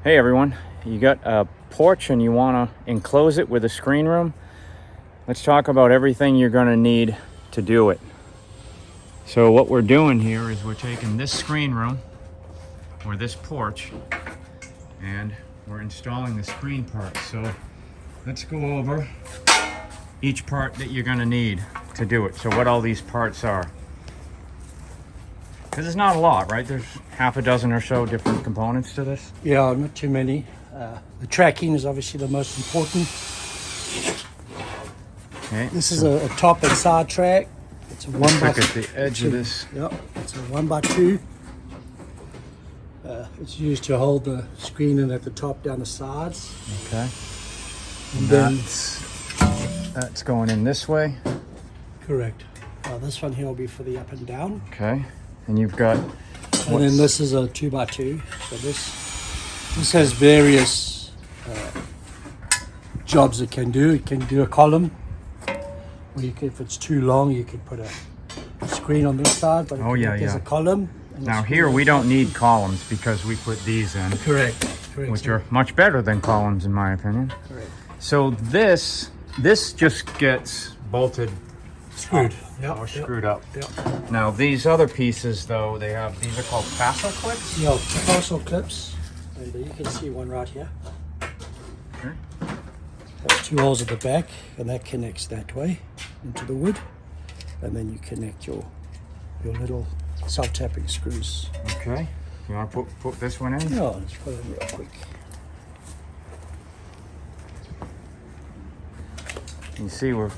Hey everyone, you got a porch and you want to enclose it with a screen room? Let's talk about everything you're going to need to do it. So what we're doing here is we're taking this screen room or this porch and we're installing the screen parts. So let's go over each part that you're going to need to do it. So what all these parts are. Because it's not a lot, right? There's half a dozen or so different components to this. Yeah, not too many. The tracking is obviously the most important. Okay, This is a top and side track. It's a 1 by look at the edge of this. Yep, it's a 1x2. It's used to hold the screen in at the top down the sides. Okay. And then, That's going in this way. correct. This one here will be for the up and down. Okay. And you've got. And then this is a 2x2. So this has various jobs it can do. It can do a column. Or you can, if it's too long, you could put a screen on this side. But there's a column. Now here we don't need columns because we put these in. Correct. Which are much better than columns in my opinion. Correct. So this just gets bolted. Screwed. Or screwed up. Yep. Now these other pieces though, these are called tassel clips? Yeah, tassel clips. And you can see one right here. Okay. There's 2 holes at the back, and that connects that way into the wood. And then you connect your little self-tapping screws. Okay. You want to put this one in? Yeah, let's put it in real quick. You see we've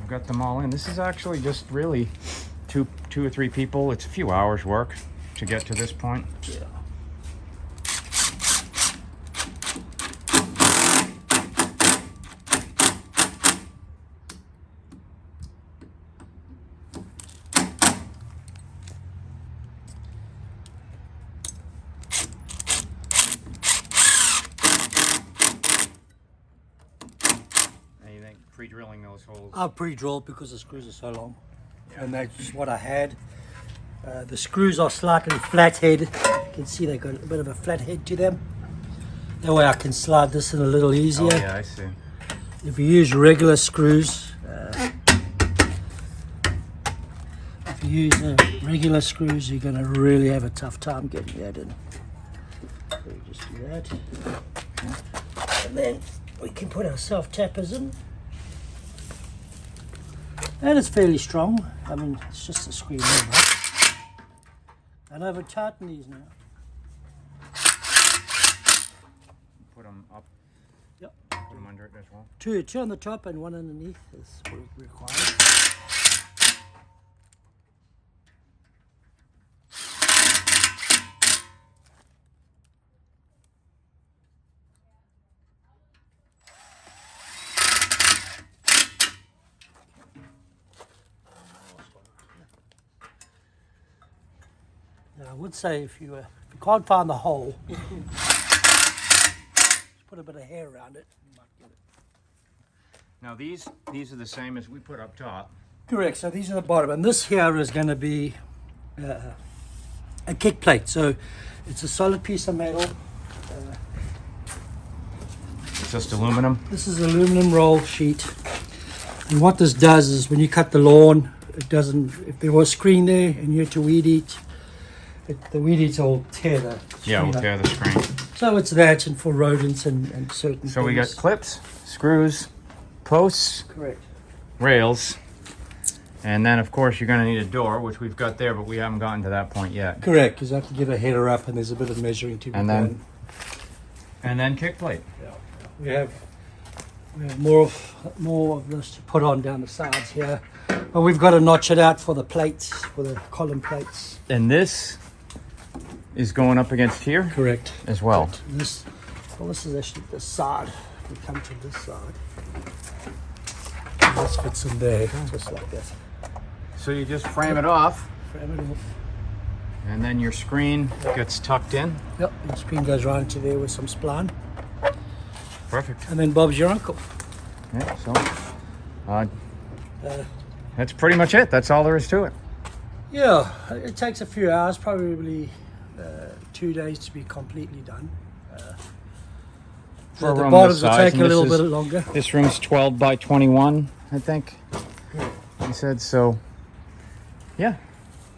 got them all in. This is actually just really two or three people. It's a few hours work to get to this point. Yeah. Pre-drilling those holes. I've pre-drilled because the screws are so long. Yeah. And that's what I had. The screws are slightly flat head. You can see they've got a bit of a flat head to them. That way I can slide this in a little easier. Oh yeah, I see. If you use regular screws, you're going to really have a tough time getting that in. So you just do that. And then we can put our self-tappers in. And it's fairly strong. I mean, it's just a screen there, right? And over tighten these now. Put them up. Yep. Put them under it as well. Two on the top and one underneath is what it requires. Now, I would say if you can't find the hole, just put a bit of hair around it. You might get it. Now these are the same as we put up top. Correct. So these are the bottom, and this here is going to be a kick plate. So it's a solid piece of metal. It's just aluminum. This is aluminum roll sheet, and what this does is when you cut the lawn, it doesn't. If there was a screen there and you had to weed eat, the weed eats will tear the screen. Yeah, we'll tear the screen. So it's that, and for rodents and certain. So things. we got clips, screws, posts, Correct. rails, and then of course you're going to need a door, which we've got there, but we haven't gotten to that point yet. Correct, because I have to get a header up, and there's a bit of measuring to be done. And then kick plate. Yeah. We have more of this to put on down the sides here, but we've got to notch it out for the plates, for the column plates. And this is going up against here. Correct. As well. This is actually the side. We come to this side. And this fits in there, just like that. So you just frame it off, Frame it off. and then your screen gets tucked in. Yep, and the screen goes right into there with some spline. Perfect. And then Bob's your uncle. Yeah, so that's pretty much it. That's all there is to it. Yeah, it takes a few hours, probably 2 days to be completely done. for a the room bottoms this will size. take a little bit longer. This room's 12 by 21, I think. He said so. Yeah,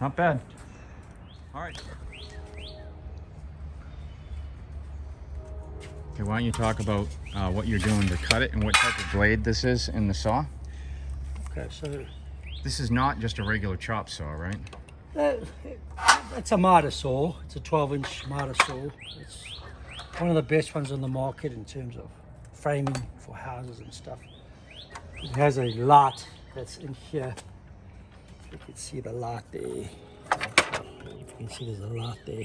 not bad. All right. Okay, why don't you talk about what you're doing to cut it and what type of blade this is in the saw? Okay, so This is not just a regular chop saw, right? it's a miter saw. It's a 12-inch miter saw. It's one of the best ones on the market in terms of framing for houses and stuff. It has a light that's in here. You can see the light there. You can see there's a light there.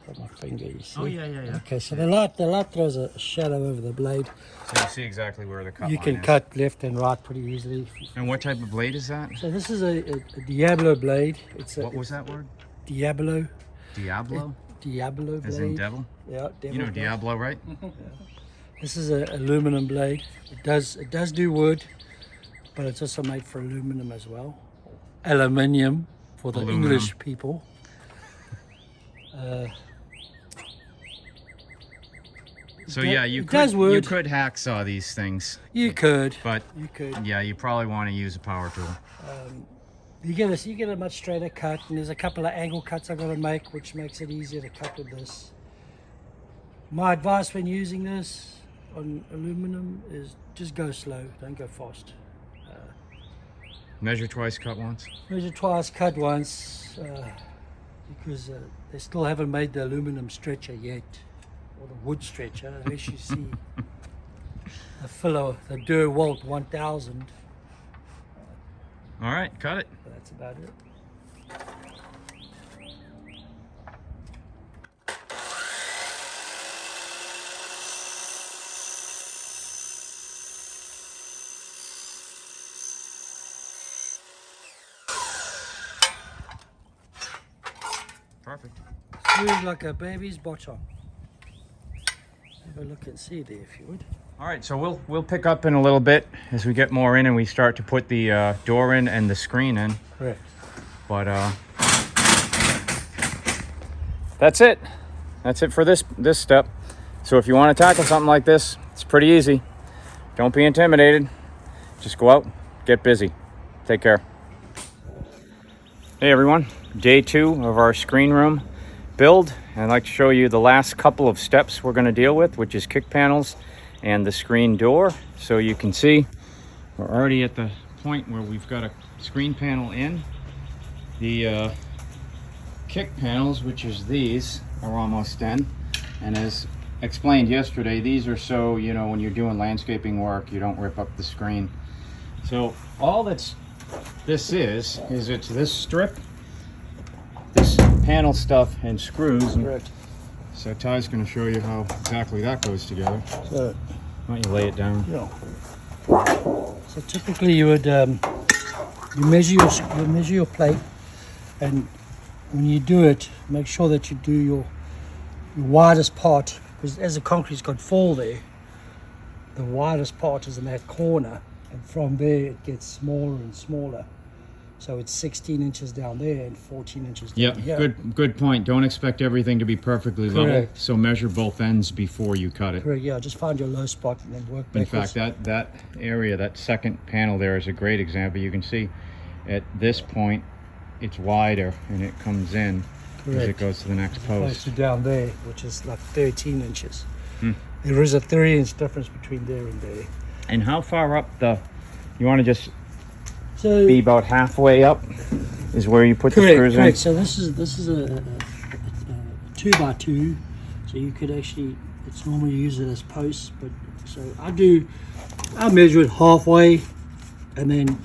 Got my finger, you see? Oh, yeah. Okay, so the light throws a shadow over the blade. So you see exactly where the cut You line can is. cut left and right pretty easily. And what type of blade is that? So this is a Diablo blade. What was that word? Diablo. Diablo? Diablo blade. As in devil? Yeah, devil You know blade. Diablo, right? This is an aluminum blade. It does do wood, but it's also made for aluminum as well. Aluminium for the Aluminum. English people. So yeah, you it does could wood. you could hacksaw these things, You could. but You could. yeah, you probably want to use a power tool. You get a much straighter cut, and there's a couple of angle cuts I've got to make, which makes it easier to cut with this. My advice when using this on aluminum is just go slow, don't go fast. Measure twice, cut once. Measure twice, cut once, because they still haven't made the aluminum stretcher yet, or the wood stretcher, unless you see the filler, the DeWalt 1000. All right, cut it. That's about it. Perfect. Smooth like a baby's bottom. Have a look and see there if you would. All right, so we'll pick up in a little bit as we get more in and we start to put the door in and the screen in. Correct. But that's it. That's it for this step. So if you want to tackle something like this, it's pretty easy. Don't be intimidated. Just go out, get busy. Take care. Hey everyone, day 2 of our screen room build. And I'd like to show you the last couple of steps we're going to deal with, which is kick panels and the screen door. So you can see we're already at the point where we've got a screen panel in. The kick panels, which is these, are almost in. And as explained yesterday, these are so, you know, when you're doing landscaping work, you don't rip up the screen. So all this is it's this strip, this panel stuff, and screws. Correct. So Ty's going to show you how exactly that goes together. So, Why don't you lay it down? yeah. So typically you would you measure your plate, and when you do it, make sure that you do your widest part, because as the concrete's got fall there, the widest part is in that corner, and from there it gets smaller and smaller. So it's 16 inches down there and 14 inches down here. Good point. Don't expect everything to be perfectly level. Correct. So measure both ends before you cut it. Correct, yeah, just find your low spot and then work In backwards. fact, that area, that second panel there is a great example. You can see at this point it's wider and it comes in as it Correct. goes to the next Close post. to down there, which is like 13 inches. There is a 3-inch difference between there and there. And how far up you want to just So be about halfway up is where you put the correct, screws correct. in? So this is a 2x2. So you could actually, it's normally used it as posts, but so I measure it halfway, and then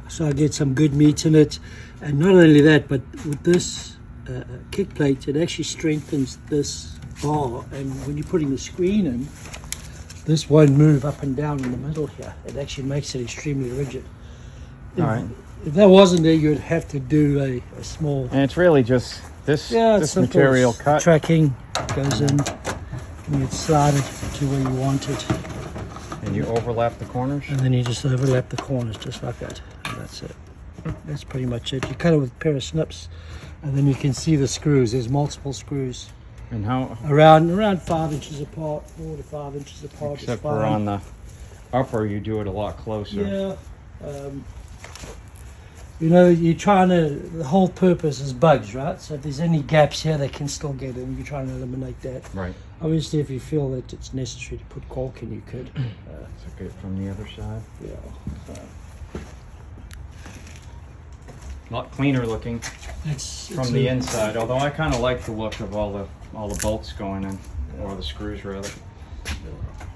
so I get some good meat in it. And not only that, but with this kick plate, it actually strengthens this bar, and when you're putting the screen in, this won't move up and down in the middle here. It actually makes it extremely rigid. All right. If that wasn't there, you'd have to do a small. And it's really just this It's simple. material It's cut. tracking goes in, and you slide it to where you want it, And you overlap the corners. and then you just overlap the corners just like that. And that's it. That's pretty much it. You cut it with a pair of snips, and then you can see the screws. There's multiple screws. And how, around 5 inches apart, 4 to 5 inches apart. except for on the upper, you do it a lot closer. Yeah. You know, you're trying to, the whole purpose is bugs, right? So if there's any gaps here, they can still get in. You're trying to eliminate that. Right. Obviously, if you feel that it's necessary to put caulk in, you could. Let's get from the other side. Yeah. A lot cleaner looking It's from the inside, although I kind of like the look of all the bolts going in, or the screws rather.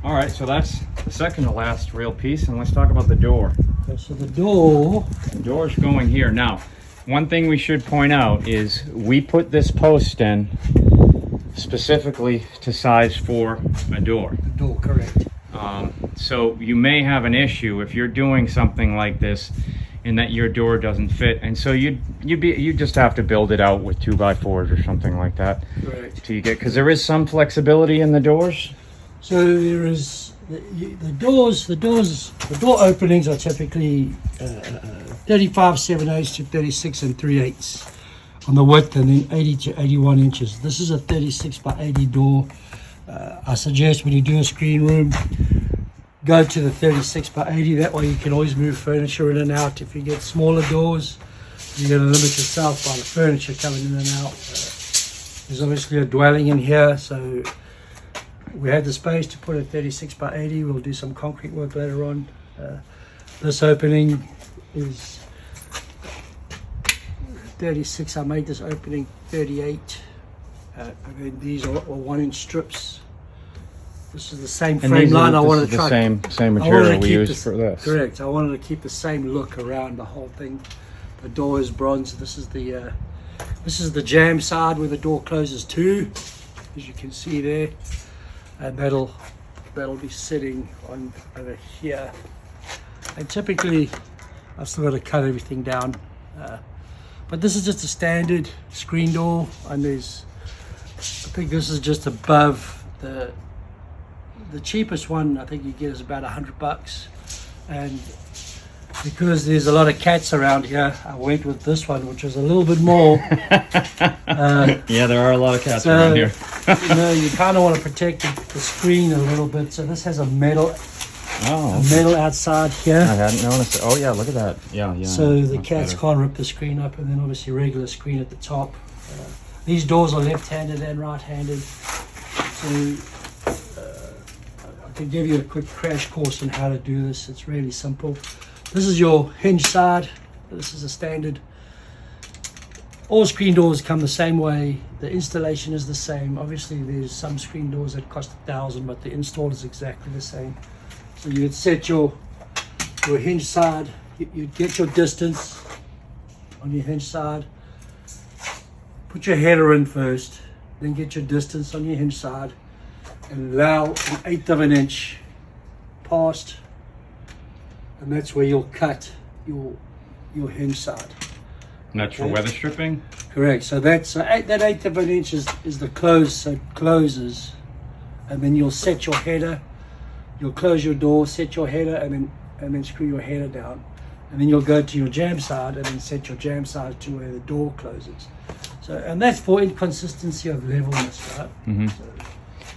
All right, so that's the second to last real piece, and let's talk about the door. Okay, so the door. The door's going here. Now, one thing we should point out is we put this post in specifically to size for a door. The door, correct. So you may have an issue if you're doing something like this in that your door doesn't fit, and so you just have to build it out with 2x4s or something like that. Correct. Till you get, because there is some flexibility in the doors. So there is the door openings are typically 35 7/8 to 36 3/8 on the width, and then 80 to 81 inches. This is a 36 by 80 door. I suggest when you do a screen room, go to the 36 by 80. That way you can always move furniture in and out. If you get smaller doors, you're going to limit yourself by the furniture coming in and out. There's obviously a dwelling in here, so we had the space to put a 36 by 80. We'll do some concrete work later on. This opening is 36. I made this opening 38. And then these are 1-inch strips. This is the same frame line. I wanted to try same material we used for this. Correct. I wanted to keep the same look around the whole thing. The door is bronze. This is the jam side where the door closes to, as you can see there, and that'll be sitting on over here. And typically, I've still got to cut everything down, but this is just a standard screen door, and I think this is just above the cheapest one. I think you get is about $100, and because there's a lot of cats around here, I went with this one, which was a little bit more. Yeah, there are a lot of cats around here. You know, you kind of want to protect the screen a little bit. So this has a metal outside here. I hadn't noticed it. Oh yeah, look at that. Yeah. So the cats better. can't rip the screen up, and then obviously regular screen at the top. These doors are left-handed and right-handed. So I can give you a quick crash course on how to do this. It's really simple. This is your hinge side. This is a standard. All screen doors come the same way. The installation is the same. Obviously, there's some screen doors that cost $1,000, but the install is exactly the same. So you'd set your hinge side. You'd get your distance on your hinge side. Put your header in first, then get your distance on your hinge side, and allow 1/8 of an inch past, and that's where you'll cut your hinge side. And that's for weather stripping? Correct. So that 1/8 of an inch is the close, so it closes, and then you'll set your header. You'll close your door, set your header, and then screw your header down, and then you'll go to your jam side and then set your jam side to where the door closes. So, and that's for inconsistency of levelness, right? Mm-hmm. So,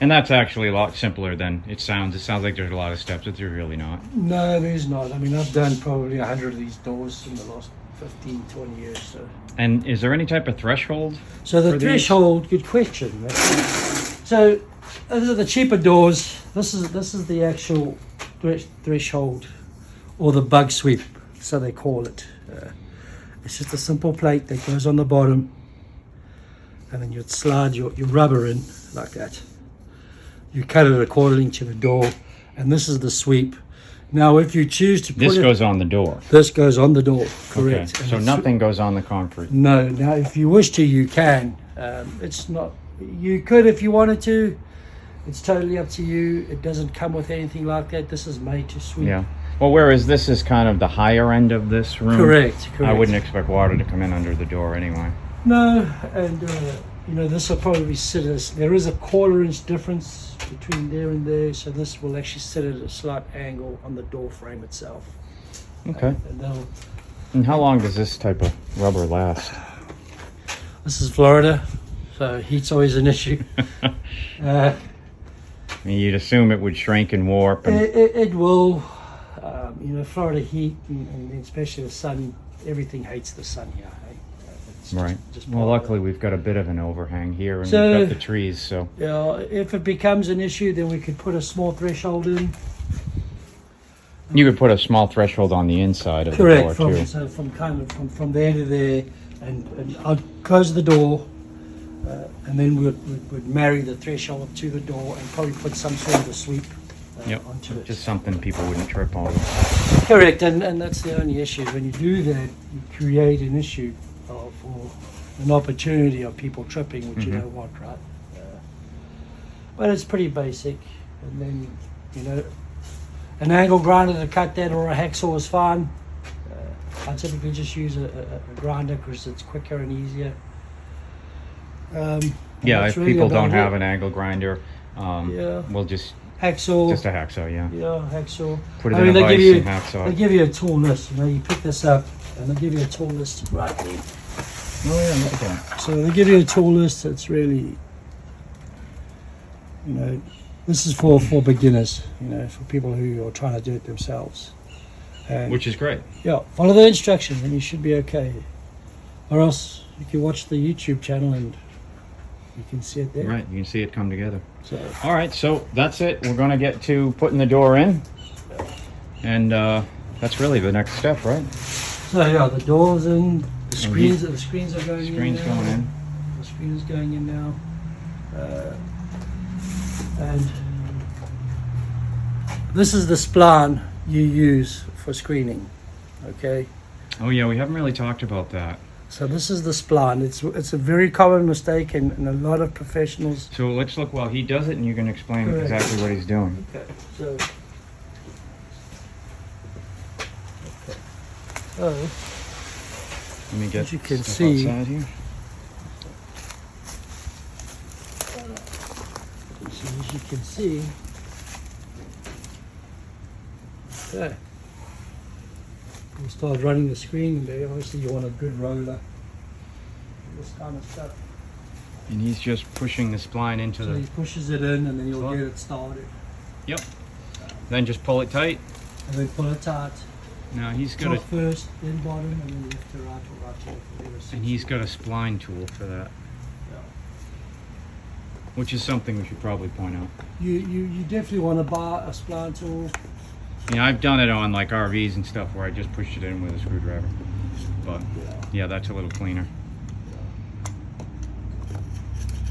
And that's actually a lot simpler than it sounds. It sounds like there's a lot of steps, but there's really not. no, there's not. I mean, I've done probably 100 of these doors in the last 15, 20 years. And is there any type of threshold? So the for these? threshold, good question. So these are the cheaper doors. This is the actual threshold, or the bug sweep, so they call it. It's just a simple plate that goes on the bottom, and then you'd slide your rubber in like that. You cut it according to the door, and this is the sweep. Now, if you choose to put This goes on the door. this goes on the door, correct. Okay. And So it's- nothing goes on the concrete. No. Now, if you wish to, you can. It's not. You could if you wanted to. It's totally up to you. It doesn't come with anything like that. This is made to sweep. Yeah. Well, whereas this is kind of the higher end of this room. Correct. I wouldn't expect water to come in under the door anyway. No, and you know, this will probably sit as, there is a 1/4 inch difference between there and there, so this will actually sit at a slight angle on the door frame itself. Okay. And that'll, And how long does this type of rubber last? this is Florida, so heat's always an issue. I mean, you'd assume it would shrink and warp. And... It will. You know, Florida heat, and especially the sun, everything hates the sun here. It's right. just well, luckily we've got a bit of an overhang here, and so, we've got the trees. So yeah, if it becomes an issue, then we could put a small threshold in. You could put a small threshold on the inside of Correct, the door too. So from there to there, and I'll close the door, and then we'd marry the threshold to the door and probably put some sort of a sweep onto it. Just something people wouldn't trip over. Correct, and that's the only issue. When you do that, you create an issue or an opportunity of people tripping, which you don't want, right? But it's pretty basic, and then, you know, an angle grinder to cut that or a hacksaw is fine. I typically just use a grinder because it's quicker and easier. Yeah, if really people don't have an angle grinder, we'll just hacksaw. Just a hacksaw, yeah. Yeah, hacksaw. Put it in a vise and hacksaw. They give you a tool list. You know, you pick this up and they give you a tool list right there. Oh yeah, look at that. So they give you a tool list that's really, you know, this is for beginners, you know, for people who are trying to do it themselves. And which is great. yeah, follow the instructions and you should be okay. Or else you can watch the YouTube channel and you can see it there. Right, you can see it come together. So, all right, so that's it. We're going to get to putting the door in. And that's really the next step, right? So yeah, the door's in, the screens are going in. Screen's going in. The screen is going in now. And this is the spline you use for screening, okay? Oh yeah, we haven't really talked about that. So this is the spline. It's a very common mistake, and a lot of professionals. So let's look while he does it, and you can explain exactly what he's doing. Okay. So let me get as you can stuff see outside here. So as you can see, okay. We'll start running the screen there. Obviously, you want a good roller. This kind of stuff. And he's just pushing the spline into So the... he pushes it in, and then you'll get it started. Yep. Then just pull it tight. And then pull it tight. Now he's got Top first, then bottom, and then left to right or right to left. And he's got a spline tool for that. Which is something we should probably point out. You definitely want to buy a spline tool. Yeah, I've done it on like RVs and stuff where I just pushed it in with a screwdriver. But yeah, that's a little cleaner.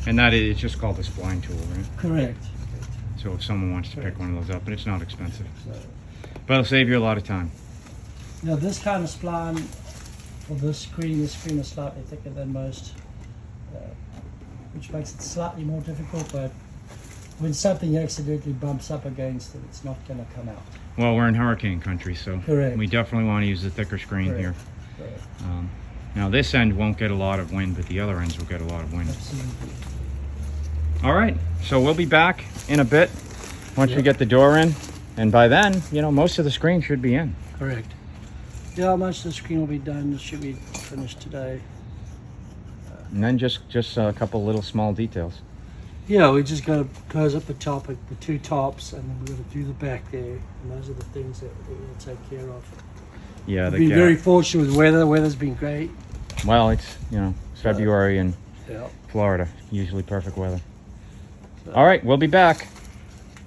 And that is, it's just called a spline tool, right? Correct. So if someone wants to pick one of those up, and it's not expensive. But it'll save you a lot of time. Now this kind of spline for this screen is slightly thicker than most, which makes it slightly more difficult, but when something accidentally bumps up against it, it's not going to come out. Well, we're in hurricane country, so we definitely want to use the thicker screen here. Correct. Now this end won't get a lot of wind, but the other ends will get a lot of wind. Absolutely. All right, so we'll be back in a bit once we get the door in, and by then, you know, most of the screen should be in. Correct. Yeah, most of the screen will be done. It should be finished today. And then just a couple little small details. Yeah, we just got to close up the top, the two tops, and then we're going to do the back there. And those are the things that we'll take care of. Yeah, we've been very fortunate with weather. The weather's been great. Well, it's, you know, it's February in Florida, usually perfect weather. So, all right, we'll be back.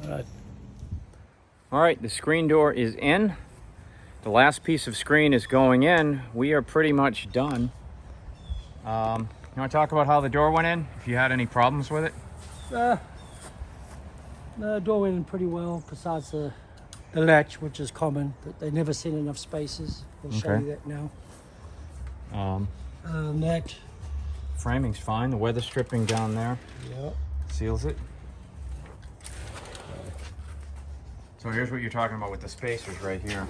All right. All right, the screen door is in. The last piece of screen is going in. We are pretty much done. You want to talk about how the door went in? If you had any problems with it? The door went in pretty well, besides the latch, which is common. They never send enough spaces. We'll show you that now. That framing's fine. The weather stripping down there seals it. So here's what you're talking about with the spacers right here.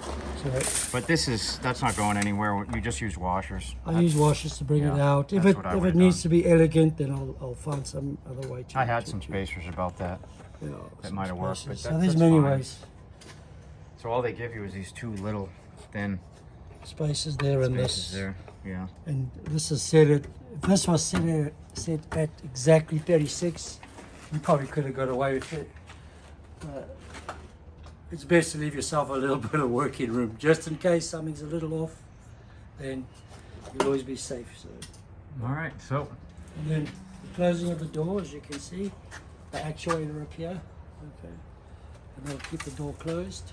But that's not going anywhere. You just use washers. I use washers to bring it out. If it needs to be elegant, then I'll find some other way to. I had some spacers about that. That might have worked. But so there's many ways. So all they give you is these two little thin spaces there and Spaces this. there. Yeah. And this is set at, if this was set at exactly 36, you probably could have got away with it. It's best to leave yourself a little bit of working room, just in case something's a little off, then you'll always be safe. So, All right. So and then the closing of the door, as you can see, the actuator up here, okay, and that'll keep the door closed.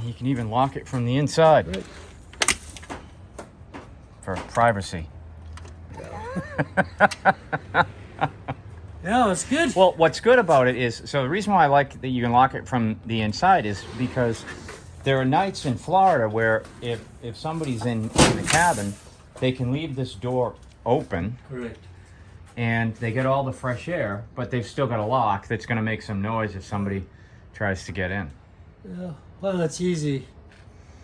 you can even lock it from the inside Right. for privacy. Yeah, it's good. Well, what's good about it is, so the reason why I like that you can lock it from the inside is because there are nights in Florida where if somebody's in the cabin, they can leave this door open Correct. and they get all the fresh air, but they've still got a lock that's going to make some noise if somebody tries to get in. Yeah, well, it's easy.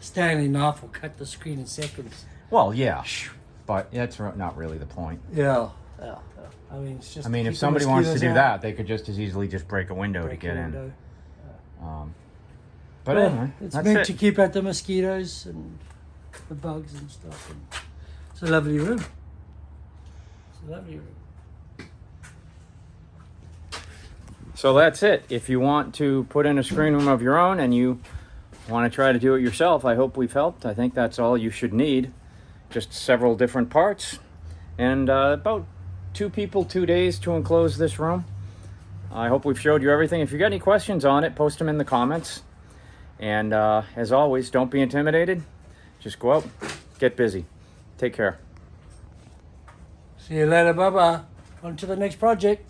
Stanley knife will cut the screen in seconds. Well, yeah, but that's not really the point. Yeah. I mean, it's just. I mean, to if keep the somebody wants to mosquitoes do out. that, they could just as easily just break a window Break to get the in. window. But Well, anyway, it's that's meant it. to keep out the mosquitoes and the bugs and stuff. And it's a lovely room. It's a lovely room. So that's it. If you want to put in a screen room of your own and you want to try to do it yourself, I hope we've helped. I think that's all you should need. Just several different parts and about 2 people, 2 days to enclose this room. I hope we've showed you everything. If you got any questions on it, post them in the comments. And as always, don't be intimidated. Just go out, get busy. Take care. See you later. Bye bye. On to the next project.